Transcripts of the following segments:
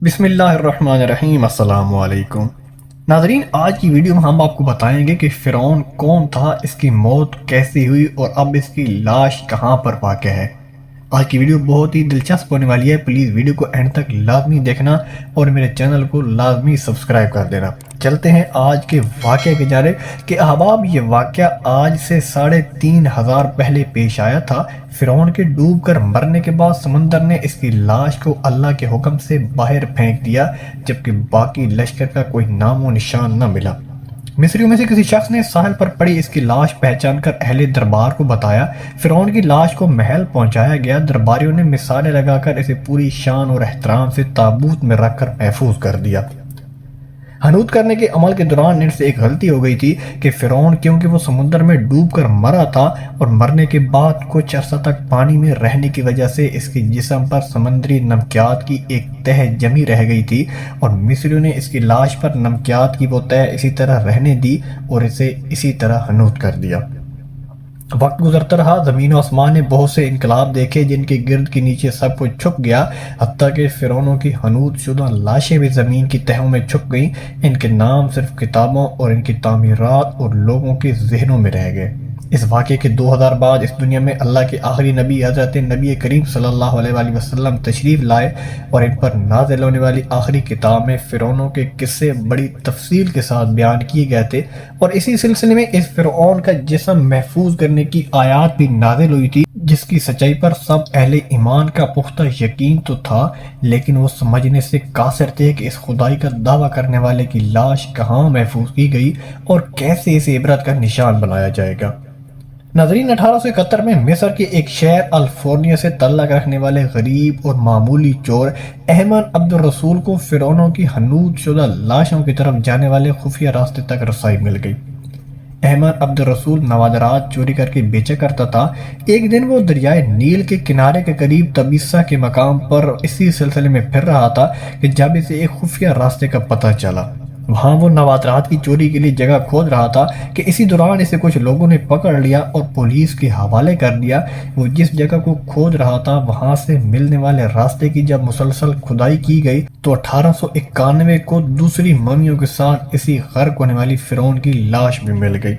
بسم اللہ الرحمن الرحیم۔ السلام علیکم ناظرین، آج کی ویڈیو میں ہم آپ کو بتائیں گے کہ فرعون کون تھا، اس کی موت کیسی ہوئی اور اب اس کی لاش کہاں پر واقع ہے۔ آج کی ویڈیو بہت ہی دلچسپ ہونے والی ہے، پلیز ویڈیو کو اینڈ تک لازمی دیکھنا اور میرے چینل کو لازمی سبسکرائب کر دینا۔ چلتے ہیں آج کے واقعے کی جانب کہ احباب یہ واقعہ آج سے 3500 پہلے پیش آیا تھا۔ فرعون کے ڈوب کر مرنے کے بعد سمندر نے اس کی لاش کو اللہ کے حکم سے باہر پھینک دیا، جبکہ باقی لشکر کا کوئی نام و نشان نہ ملا۔ مصریوں میں سے کسی شخص نے ساحل پر پڑی اس کی لاش پہچان کر اہل دربار کو بتایا۔ فرعون کی لاش کو محل پہنچایا گیا۔ درباریوں نے مثالیں لگا کر اسے پوری شان اور احترام سے تابوت میں رکھ کر محفوظ کر دیا۔ حنوط کرنے کے عمل کے دوران ان سے ایک غلطی ہو گئی تھی کہ فرعون، کیونکہ وہ سمندر میں ڈوب کر مرا تھا اور مرنے کے بعد کچھ عرصہ تک پانی میں رہنے کی وجہ سے اس کے جسم پر سمندری نمکیات کی ایک تہ جمی رہ گئی تھی، اور مصریوں نے اس کی لاش پر نمکیات کی وہ تہ اسی طرح رہنے دی اور اسے اسی طرح حنوط کر دیا۔ وقت گزرتا رہا، زمین و آسمان نے بہت سے انقلاب دیکھے جن کے گرد کے نیچے سب کچھ چھپ گیا، حتیٰ کہ فرعونوں کی حنوط شدہ لاشیں بھی زمین کی تہوں میں چھپ گئیں۔ ان کے نام صرف کتابوں اور ان کی تعمیرات اور لوگوں کے ذہنوں میں رہ گئے۔ اس واقعے کے 2000 بعد اس دنیا میں اللہ کے آخری نبی حضرت نبی کریم صلی اللہ علیہ وآلہ وسلم تشریف لائے، اور ان پر نازل ہونے والی آخری کتاب میں فرعونوں کے قصے بڑی تفصیل کے ساتھ بیان کیے گئے تھے، اور اسی سلسلے میں اس فرعون کا جسم محفوظ کرنے کی آیات بھی نازل ہوئی تھی، جس کی سچائی پر سب اہل ایمان کا پختہ یقین تو تھا، لیکن وہ سمجھنے سے قاصر تھے کہ اس خدائی کا دعویٰ کرنے والے کی لاش کہاں محفوظ کی گئی اور کیسے اسے عبرت کا نشان بنایا جائے گا۔ ناظرین، 1871 میں مصر کے ایک شہر الفورنیا سے تعلق رکھنے والے غریب اور معمولی چور احمد عبد الرسول کو فرعونوں کی حنوط شدہ لاشوں کی طرف جانے والے خفیہ راستے تک رسائی مل گئی۔ احمد عبد الرسول نوادرات چوری کر کے بیچا کرتا تھا۔ ایک دن وہ دریائے نیل کے کنارے کے قریب تبیسہ کے مقام پر اسی سلسلے میں پھر رہا تھا کہ جب اسے ایک خفیہ راستے کا پتہ چلا۔ وہاں وہ نوادرات کی چوری کے لیے جگہ کھود رہا تھا کہ اسی دوران اسے کچھ لوگوں نے پکڑ لیا اور پولیس کے حوالے کر دیا۔ وہ جس جگہ کو کھود رہا تھا وہاں سے ملنے والے راستے کی جب مسلسل کھدائی کی گئی تو 1891 کو دوسری ممیوں کے ساتھ اسی غرق ہونے والی فرعون کی لاش بھی مل گئی۔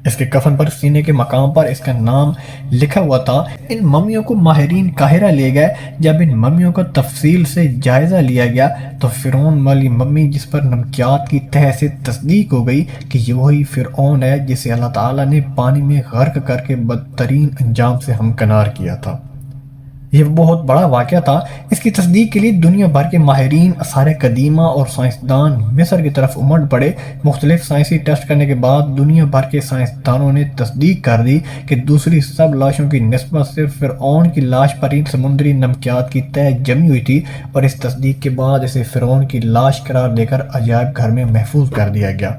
اس کے کفن پر سینے کے مقام پر اس کا نام لکھا ہوا تھا۔ ان ممیوں کو ماہرین قاہرہ لے گئے۔ جب ان ممیوں کا تفصیل سے جائزہ لیا گیا تو فرعون والی ممی، جس پر نمکیات کی تہ سے تصدیق ہو گئی کہ یہ وہی فرعون ہے جسے اللہ تعالیٰ نے پانی میں غرق کر کے بدترین انجام سے ہمکنار کیا تھا۔ یہ بہت بڑا واقعہ تھا۔ اس کی تصدیق کے لیے دنیا بھر کے ماہرین، آثار قدیمہ اور سائنسدان مصر کی طرف امڑ پڑے۔ مختلف سائنسی ٹیسٹ کرنے کے بعد دنیا بھر کے سائنسدانوں نے تصدیق کر دی کہ دوسری سب لاشوں کی نسبت صرف فرعون کی لاش پر ہی سمندری نمکیات کی تہ جمی ہوئی تھی، اور اس تصدیق کے بعد اسے فرعون کی لاش قرار دے کر عجائب گھر میں محفوظ کر دیا گیا۔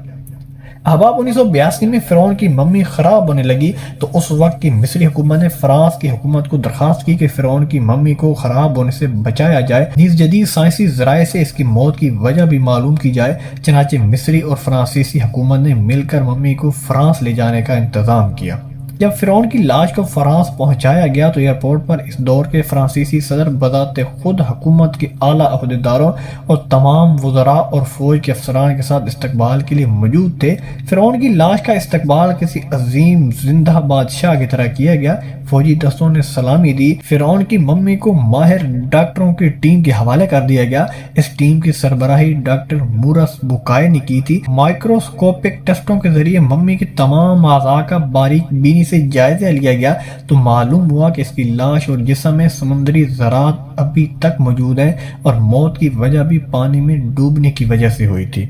احباب، 1982 میں فرعون کی ممی خراب ہونے لگی تو اس وقت کی مصری حکومت نے فرانس کی حکومت کو درخواست کی کہ فرعون کی ممی کو خراب ہونے سے بچایا جائے، نیز جدید سائنسی ذرائع سے اس کی موت کی وجہ بھی معلوم کی جائے۔ چنانچہ مصری اور فرانسیسی حکومت نے مل کر ممی کو فرانس لے جانے کا انتظام کیا۔ جب فرعون کی لاش کو فرانس پہنچایا گیا تو ایئرپورٹ پر اس دور کے فرانسیسی صدر بذات خود حکومت کے اعلیٰ عہدیداروں اور تمام وزراء اور فوج کے افسران کے ساتھ استقبال کے لیے موجود تھے۔ فرعون کی لاش کا استقبال کسی عظیم زندہ بادشاہ کی طرح کیا گیا۔ فوجی دستوں نے سلامی دی۔ فرعون کی ممی کو ماہر ڈاکٹروں کی ٹیم کے حوالے کر دیا گیا۔ اس ٹیم کی سربراہی ڈاکٹر مورس بوکائے نے کی تھی۔ مائکروسکوپک ٹیسٹوں کے ذریعے ممی کی تمام اعضاء کا باریک بینی سے جائزہ لیا گیا تو معلوم ہوا کہ اس کی لاش اور جسم میں سمندری ذرات ابھی تک موجود ہیں، اور موت کی وجہ بھی پانی میں ڈوبنے کی وجہ سے ہوئی تھی۔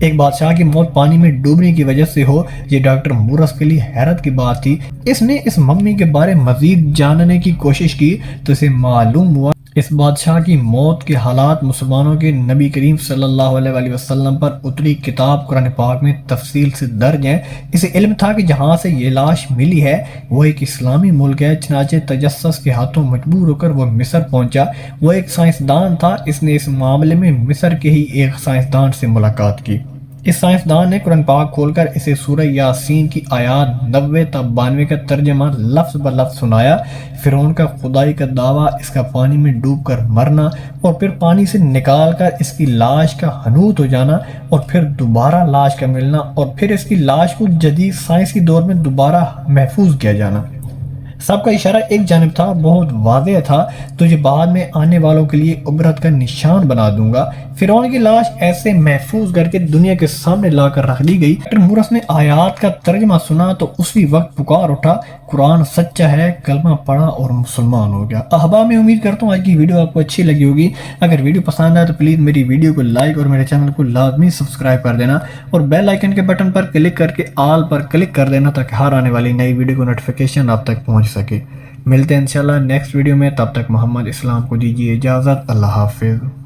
ایک بادشاہ کی موت پانی میں ڈوبنے کی وجہ سے ہو، یہ ڈاکٹر مورس کے لیے حیرت کی بات تھی۔ اس نے اس ممی کے بارے مزید جاننے کی کوشش کی تو اسے معلوم ہوا اس بادشاہ کی موت کے حالات مسلمانوں کے نبی کریم صلی اللہ علیہ وآلہ وسلم پر اتری کتاب قرآن پاک میں تفصیل سے درج ہیں۔ اسے علم تھا کہ جہاں سے یہ لاش ملی ہے وہ ایک اسلامی ملک ہے، چنانچہ تجسس کے ہاتھوں مجبور ہو کر وہ مصر پہنچا۔ وہ ایک سائنسدان تھا، اس نے اس معاملے میں مصر کے ہی ایک سائنسدان سے ملاقات کی۔ اس سائنسدان نے قرآن پاک کھول کر اسے سورہ یاسین کی آیات 90 تا 92 کا ترجمہ لفظ بہ لفظ سنایا۔ فرعون کا خدائی کا دعویٰ، اس کا پانی میں ڈوب کر مرنا اور پھر پانی سے نکال کر اس کی لاش کا حنوط ہو جانا اور پھر دوبارہ لاش کا ملنا اور پھر اس کی لاش کو جدید سائنسی دور میں دوبارہ محفوظ کیا جانا، سب کا اشارہ ایک جانب تھا، بہت واضح تھا، تجھے بعد میں آنے والوں کے لیے عبرت کا نشان بنا دوں گا۔ فرعون کی لاش ایسے محفوظ کر کے دنیا کے سامنے لا کر رکھ دی گئی۔ ڈاکٹر مورس نے آیات کا ترجمہ سنا تو اسی وقت پکار اٹھا، قرآن سچا ہے، کلمہ پڑھا اور مسلمان ہو گیا۔ احباب، میں امید کرتا ہوں آج کی ویڈیو آپ کو اچھی لگی ہوگی۔ اگر ویڈیو پسند آئے تو پلیز میری ویڈیو کو لائک اور میرے چینل کو لازمی سبسکرائب کر دینا اور بیل آئیکن کے بٹن پر کلک کر کے آل پر کلک کر دینا تاکہ ہر آنے والی نئی ویڈیو کو نوٹیفیکیشن آپ تک پہنچ سکے۔ ملتے ہیں انشاءاللہ نیکسٹ ویڈیو میں، تب تک محمد اسلام کو دیجیے اجازت۔ اللہ حافظ۔